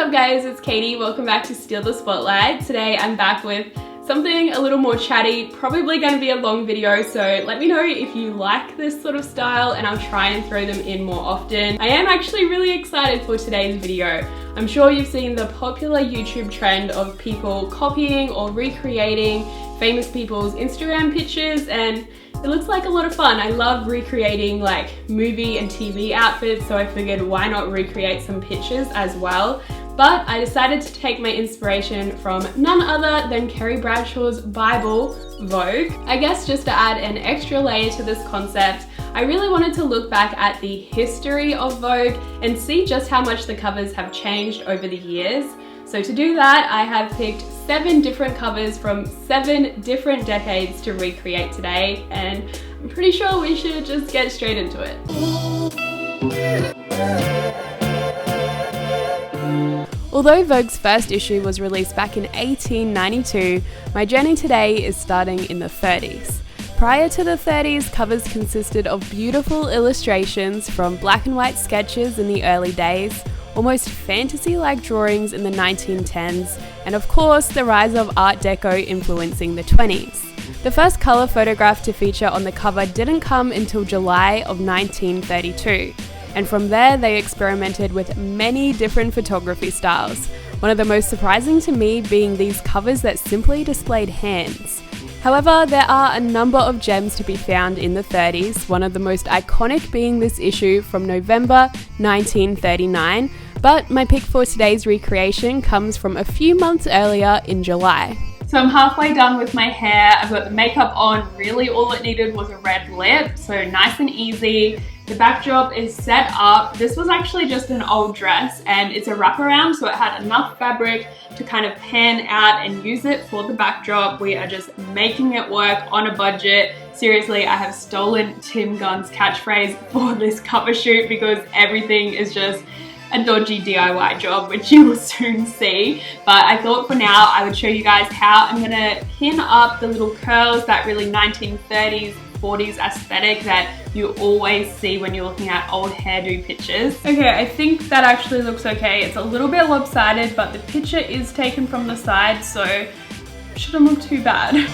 up guys, it's Katie. Welcome back to Steal the Spotlight. Today I'm back with something a little more chatty, probably going to be a long video, so let me know if you like this sort of style and I'll try and throw them in more often. I am actually really excited for today's video. I'm sure you've seen the popular YouTube trend of people copying or recreating famous people's Instagram pictures, and it looks like a lot of fun. I love recreating like movie and TV outfits, so I figured why not recreate some pictures as well. But I decided to take my inspiration from none other than Carrie Bradshaw's Bible, Vogue. I guess just to add an extra layer to this concept, I really wanted to look back at the history of Vogue and see just how much the covers have changed over the years. So to do that, I have picked 7 different covers from 7 different decades to recreate today, and I'm pretty sure we should just get straight into it. Although Vogue's first issue was released back in 1892, my journey today is starting in the 30s. Prior to the 30s, covers consisted of beautiful illustrations from black and white sketches in the early days, almost fantasy-like drawings in the 1910s, and of course the rise of Art Deco influencing the 20s. The first colour photograph to feature on the cover didn't come until July of 1932, and from there they experimented with many different photography styles, one of the most surprising to me being these covers that simply displayed hands. However, there are a number of gems to be found in the 30s, one of the most iconic being this issue from November 1939, but my pick for today's recreation comes from a few months earlier in July. So I'm halfway done with my hair, I've got the makeup on, really all it needed was a red lip, so nice and easy. The backdrop is set up. This was actually just an old dress and it's a wraparound, so it had enough fabric to kind of pan out and use it for the backdrop. We are just making it work on a budget. Seriously, I have stolen Tim Gunn's catchphrase for this cover shoot because everything is just a dodgy DIY job, which you will soon see. But I thought for now I would show you guys how I'm gonna pin up the little curls, that really 1930s 40s aesthetic that you always see when you're looking at old hairdo pictures. Okay, I think that actually looks okay. It's a little bit lopsided, but the picture is taken from the side, so it shouldn't look too bad.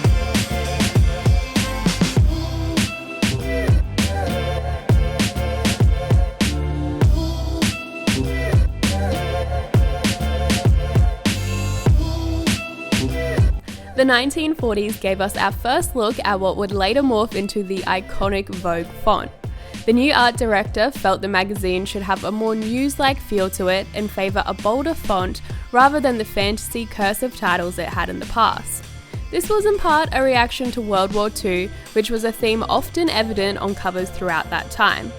The 1940s gave us our first look at what would later morph into the iconic Vogue font. The new art director felt the magazine should have a more news-like feel to it and favour a bolder font rather than the fantasy cursive titles it had in the past. This was in part a reaction to World War II, which was a theme often evident on covers throughout that time.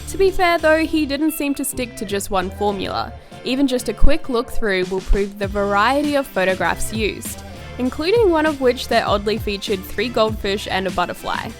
To be fair though, he didn't seem to stick to just one formula. Even just a quick look through will prove the variety of photographs used, including one of which that oddly featured 3 goldfish and a butterfly.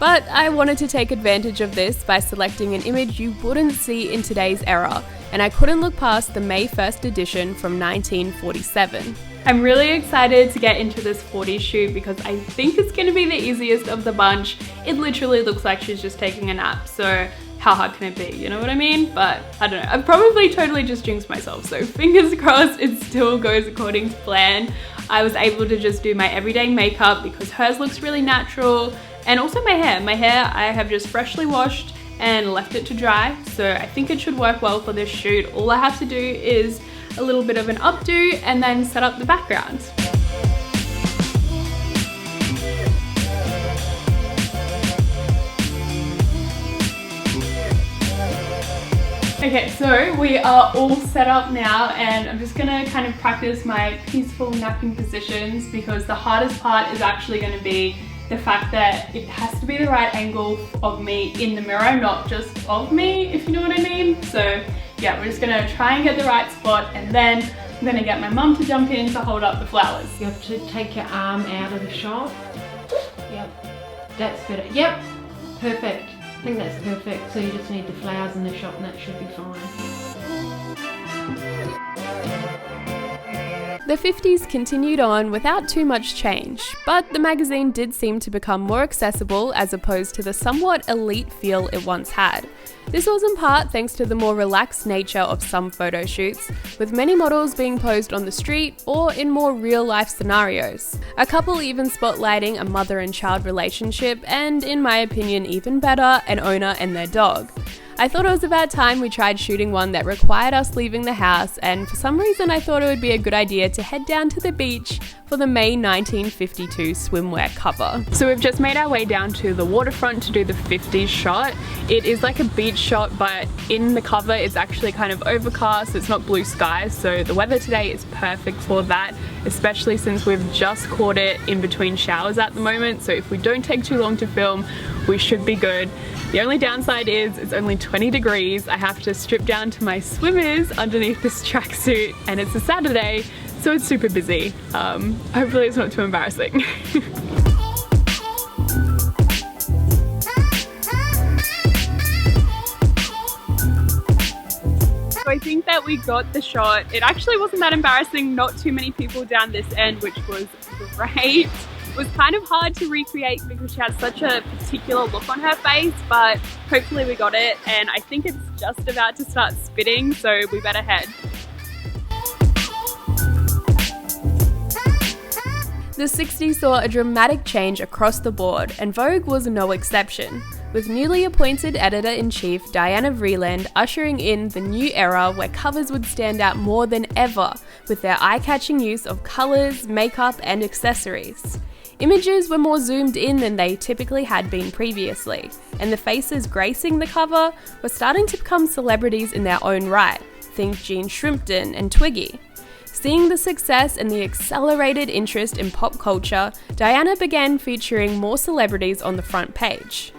But I wanted to take advantage of this by selecting an image you wouldn't see in today's era, and I couldn't look past the May 1st edition from 1947. I'm really excited to get into this 40s shoot because I think it's going to be the easiest of the bunch. It literally looks like she's just taking a nap, so how hard can it be, you know what I mean? But I don't know, I've probably totally just jinxed myself, so fingers crossed it still goes according to plan. I was able to just do my everyday makeup because hers looks really natural, and also my hair. My hair I have just freshly washed and left it to dry, so I think it should work well for this shoot. All I have to do is a little bit of an updo and then set up the background. Okay, so we are all set up now and I'm just gonna kind of practice my peaceful napping positions because the hardest part is actually gonna be the fact that it has to be the right angle of me in the mirror, not just of me, if you know what I mean. So yeah, we're just gonna try and get the right spot, and then I'm gonna get my mum to jump in to hold up the flowers. You have to take your arm out of the shot. Yep, that's better. Yep, perfect. I think that's perfect. So you just need the flowers in the shot and that should be fine. The 50s continued on without too much change, but the magazine did seem to become more accessible as opposed to the somewhat elite feel it once had. This was in part thanks to the more relaxed nature of some photo shoots, with many models being posed on the street or in more real-life scenarios. A couple even spotlighting a mother and child relationship and, in my opinion even better, an owner and their dog. I thought it was about time we tried shooting one that required us leaving the house, and for some reason I thought it would be a good idea to head down to the beach for the May 1952 swimwear cover. So we've just made our way down to the waterfront to do the 50s shot. It is like a beach shot, but in the cover it's actually kind of overcast, it's not blue skies, so the weather today is perfect for that, especially since we've just caught it in between showers at the moment, so if we don't take too long to film, we should be good. The only downside is it's only 20 degrees. I have to strip down to my swimmers underneath this tracksuit, and it's a Saturday, so it's super busy. Hopefully it's not too embarrassing. So I think that we got the shot. It actually wasn't that embarrassing, not too many people down this end, which was great. It was kind of hard to recreate because she had such a particular look on her face, but hopefully we got it, and I think it's just about to start spitting, so we better head. The 60s saw a dramatic change across the board, and Vogue was no exception, with newly appointed editor-in-chief Diana Vreeland ushering in the new era where covers would stand out more than ever with their eye-catching use of colours, makeup and accessories. Images were more zoomed in than they typically had been previously, and the faces gracing the cover were starting to become celebrities in their own right. Think Jean Shrimpton and Twiggy. Seeing the success and the accelerated interest in pop culture, Diana began featuring more celebrities on the front page.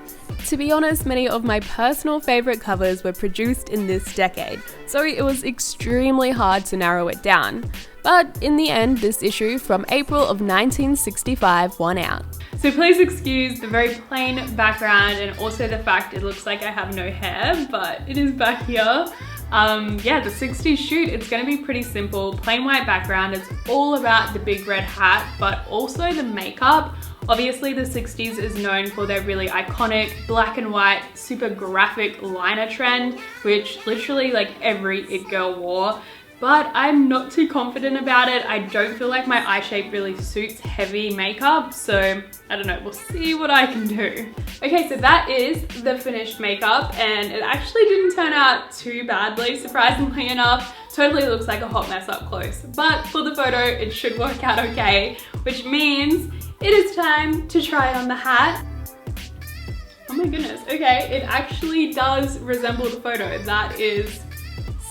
To be honest, many of my personal favourite covers were produced in this decade, so it was extremely hard to narrow it down. But in the end, this issue from April of 1965 won out. So please excuse the very plain background and also the fact it looks like I have no hair, but it is back here. Yeah, the 60s shoot, it's going to be pretty simple. Plain white background, it's all about the big red hat, but also the makeup. Obviously the 60s is known for their really iconic black and white, super graphic liner trend, which literally like every it girl wore. But I'm not too confident about it. I don't feel like my eye shape really suits heavy makeup, so I don't know, we'll see what I can do. Okay, so that is the finished makeup, and it actually didn't turn out too badly, surprisingly enough. Totally looks like a hot mess up close, but for the photo, it should work out okay, which means it is time to try on the hat. Oh my goodness, okay, it actually does resemble the photo. That is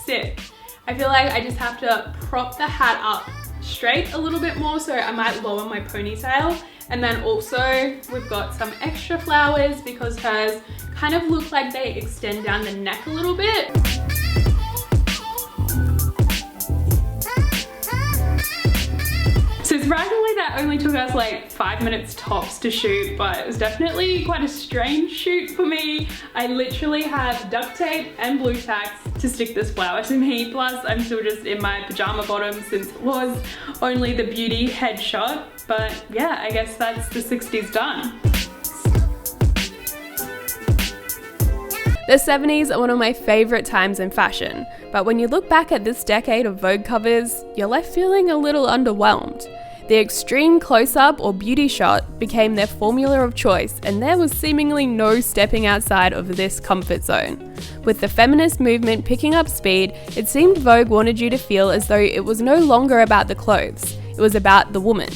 sick. I feel like I just have to prop the hat up straight a little bit more, so I might lower my ponytail. And then also we've got some extra flowers because hers kind of look like they extend down the neck a little bit. So surprisingly that only took us like 5 minutes tops to shoot, but it was definitely quite a strange shoot for me. I literally have duct tape and blue tacks to stick this flower to me, plus I'm still just in my pajama bottoms since it was only the beauty headshot. But yeah, I guess that's the 60s done. The 70s are one of my favourite times in fashion, but when you look back at this decade of Vogue covers, you're left feeling a little underwhelmed. The extreme close-up or beauty shot became their formula of choice, and there was seemingly no stepping outside of this comfort zone. With the feminist movement picking up speed, it seemed Vogue wanted you to feel as though it was no longer about the clothes, it was about the woman.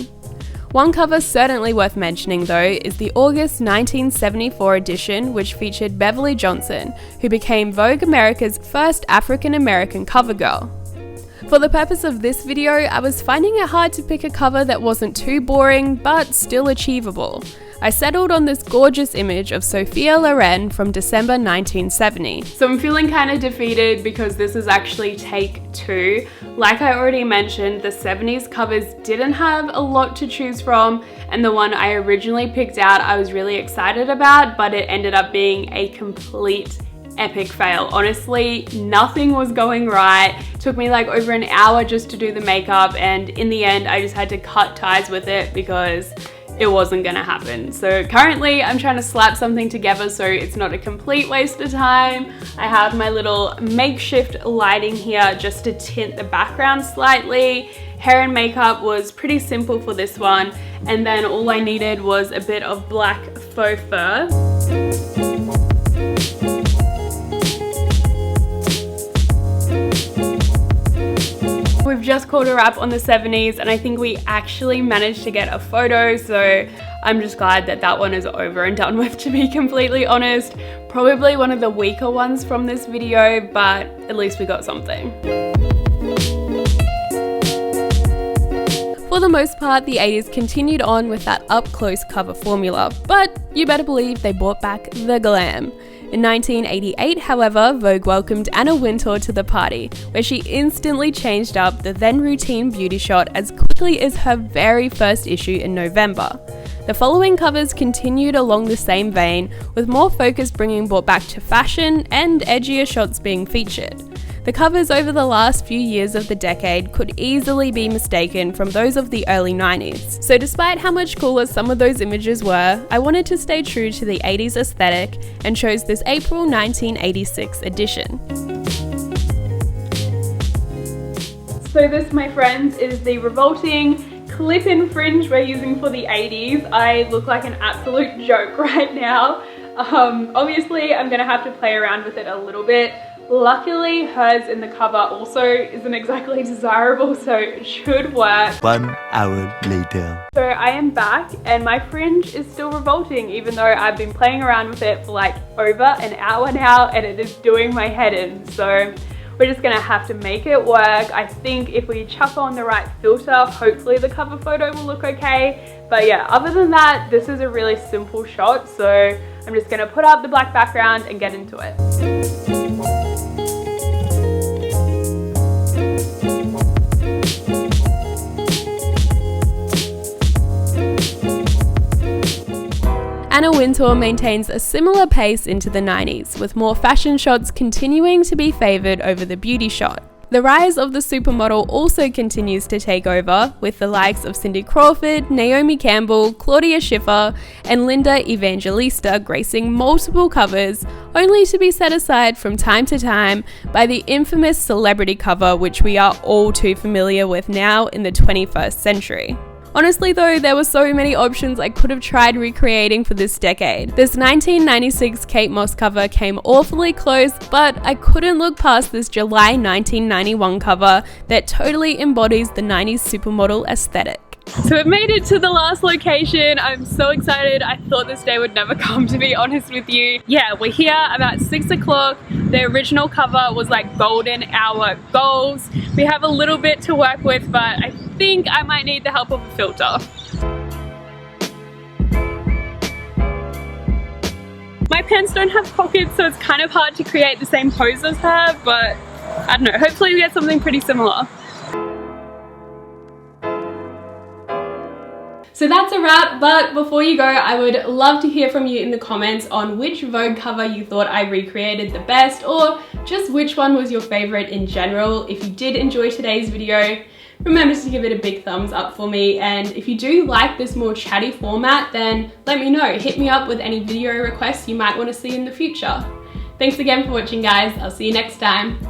One cover certainly worth mentioning though is the August 1974 edition, which featured Beverly Johnson, who became Vogue America's first African-American cover girl. For the purpose of this video, I was finding it hard to pick a cover that wasn't too boring, but still achievable. I settled on this gorgeous image of Sophia Loren from December 1970. So I'm feeling kind of defeated because this is actually take 2. Like I already mentioned, the 70s covers didn't have a lot to choose from, and the one I originally picked out I was really excited about, but it ended up being a complete epic fail. Honestly, nothing was going right. It took me like over an hour just to do the makeup, and in the end I just had to cut ties with it because it wasn't gonna happen. So currently I'm trying to slap something together so it's not a complete waste of time. I have my little makeshift lighting here just to tint the background slightly. Hair and makeup was pretty simple for this one, and then all I needed was a bit of black faux fur. We've just called a wrap on the 70s, and I think we actually managed to get a photo, so I'm just glad that that one is over and done with, to be completely honest. Probably one of the weaker ones from this video, but at least we got something. For the most part, the 80s continued on with that up-close cover formula, but you better believe they brought back the glam. In 1988, however, Vogue welcomed Anna Wintour to the party, where she instantly changed up the then routine beauty shot as quickly as her very first issue in November. The following covers continued along the same vein, with more focus being brought back to fashion and edgier shots being featured. The covers over the last few years of the decade could easily be mistaken from those of the early 90s. So despite how much cooler some of those images were, I wanted to stay true to the 80s aesthetic and chose this April 1986 edition. So this, my friends, is the revolting clip-in fringe we're using for the 80s. I look like an absolute joke right now. Obviously, I'm gonna have to play around with it a little bit. Luckily, hers in the cover also isn't exactly desirable, so it should work. 1 hour later. So I am back, and my fringe is still revolting, even though I've been playing around with it for like over an hour now, and it is doing my head in. So we're just gonna have to make it work. I think if we chuck on the right filter, hopefully the cover photo will look okay. But yeah, other than that, this is a really simple shot, so I'm just gonna put up the black background and get into it. Anna Wintour maintains a similar pace into the 90s, with more fashion shots continuing to be favoured over the beauty shot. The rise of the supermodel also continues to take over, with the likes of Cindy Crawford, Naomi Campbell, Claudia Schiffer, and Linda Evangelista gracing multiple covers, only to be set aside from time to time by the infamous celebrity cover, which we are all too familiar with now in the 21st century. Honestly though, there were so many options I could have tried recreating for this decade. This 1996 Kate Moss cover came awfully close, but I couldn't look past this July 1991 cover that totally embodies the 90s supermodel aesthetic. So we've made it to the last location. I'm so excited. I thought this day would never come, to be honest with you. Yeah, we're here about 6 o'clock. The original cover was like golden hour goals. We have a little bit to work with, but I think I might need the help of a filter. My pants don't have pockets, so it's kind of hard to create the same pose as her, but I don't know, hopefully we get something pretty similar. So that's a wrap, but before you go, I would love to hear from you in the comments on which Vogue cover you thought I recreated the best, or just which one was your favorite in general. If you did enjoy today's video, remember to give it a big thumbs up for me, and if you do like this more chatty format, then let me know. Hit me up with any video requests you might want to see in the future. Thanks again for watching, guys. I'll see you next time.